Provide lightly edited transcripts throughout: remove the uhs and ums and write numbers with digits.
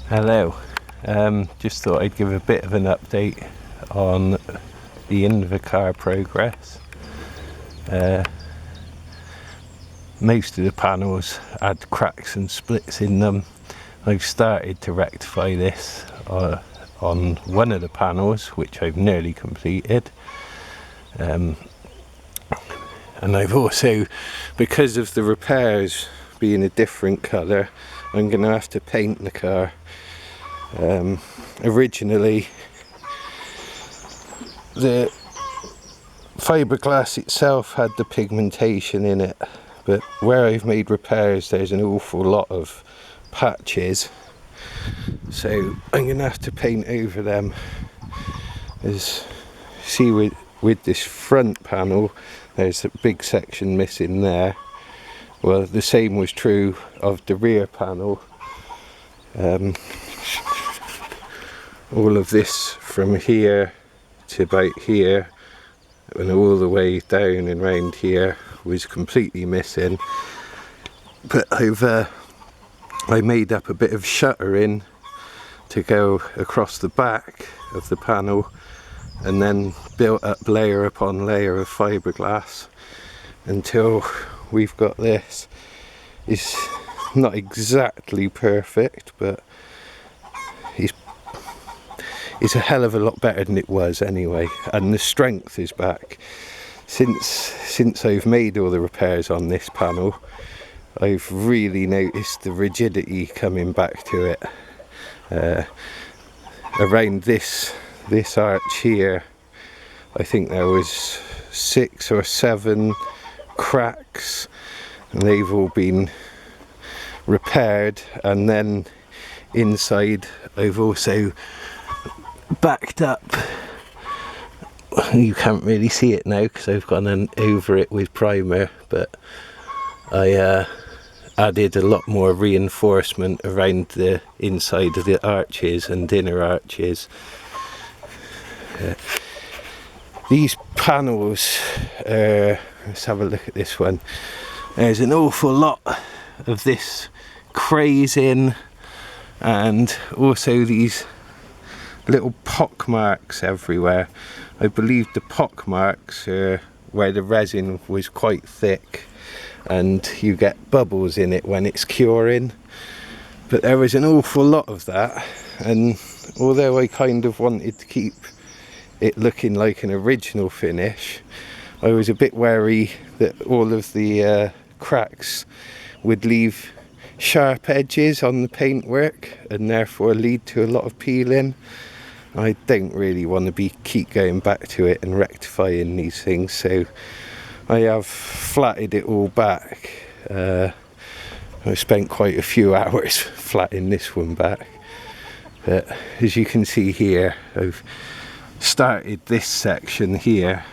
Hello, just thought I'd give a bit of an update on the Invacar progress. Most of the panels had cracks and splits in them. I've started to rectify this on one of the panels, which I've nearly completed. And I've also, because of the repairs being a different colour, I'm going to have to paint the car. Originally the fiberglass itself had the pigmentation in it, but where I've made repairs there's an awful lot of patches, so I'm going to have to paint over them. As see with this front panel there's a big section missing there. Well, the same was true of the rear panel. All of this from here to about here and all the way down and round here was completely missing, but I made up a bit of shuttering to go across the back of the panel and then built up layer upon layer of fiberglass until we've got this. It's not exactly perfect, but it's a hell of a lot better than it was anyway, and the strength is back. Since I've made all the repairs on this panel, I've really noticed the rigidity coming back to it. Around this arch here, I think there was 6 or 7 cracks, and they've all been repaired. And then inside I've also backed up, you can't really see it now because I've gone over it with primer, but I added a lot more reinforcement around the inside of the arches and inner arches. These panels, let's have a look at this one. There's an awful lot of this crazing and also these little pock marks everywhere. I believe the pock marks are where the resin was quite thick and you get bubbles in it when it's curing, but there was an awful lot of that, and although I kind of wanted to keep it looking like an original finish, I was a bit wary that all of the cracks would leave sharp edges on the paintwork and therefore lead to a lot of peeling. I don't really want to keep going back to it and rectifying these things, so I have flatted it all back. I spent quite a few hours flatting this one back, but as you can see here, I've started this section here.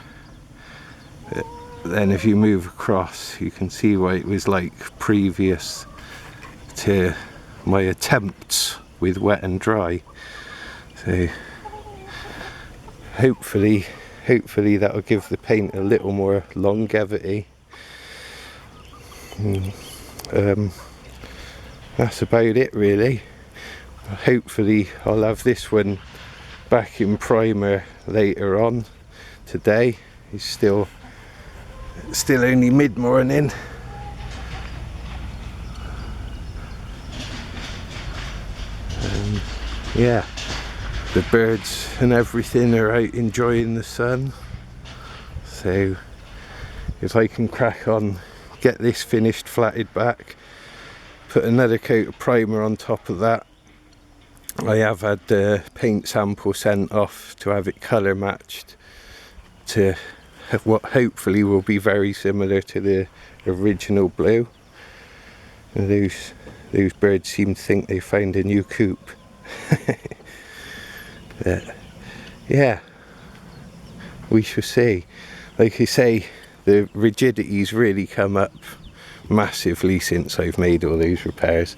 Then if you move across you can see what it was like previous to my attempts with wet and dry. So hopefully that'll give the paint a little more longevity. That's about it really. Hopefully I'll have this one back in primer later on today. It's still only mid-morning. Yeah, the birds and everything are out enjoying the sun, so if I can crack on, get this finished, flatted back, put another coat of primer on top of that. I have had the paint sample sent off to have it colour matched to what hopefully will be very similar to the original blue. And those birds seem to think they found a new coop. But yeah, we shall see. Like I say, the rigidity's really come up massively since I've made all those repairs.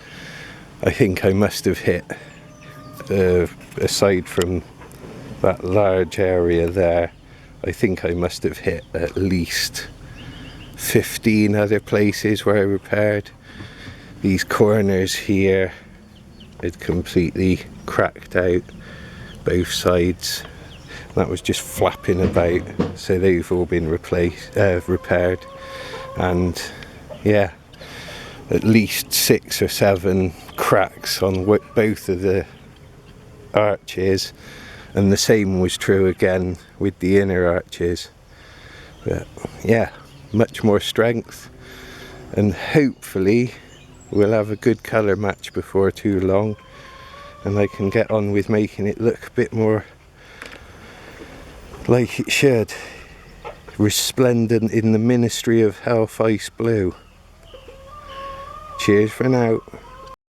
I think I must have hit, aside from that large area there, I think I must have hit at least 15 other places where I repaired. These corners here, had completely cracked out both sides. That was just flapping about, so they've all been repaired, and yeah, at least 6 or 7 cracks on both of the arches, and the same was true again with the inner arches. But yeah, much more strength, and hopefully we'll have a good colour match before too long, and I can get on with making it look a bit more like it should, resplendent in the ministry of health ice blue. Cheers for now.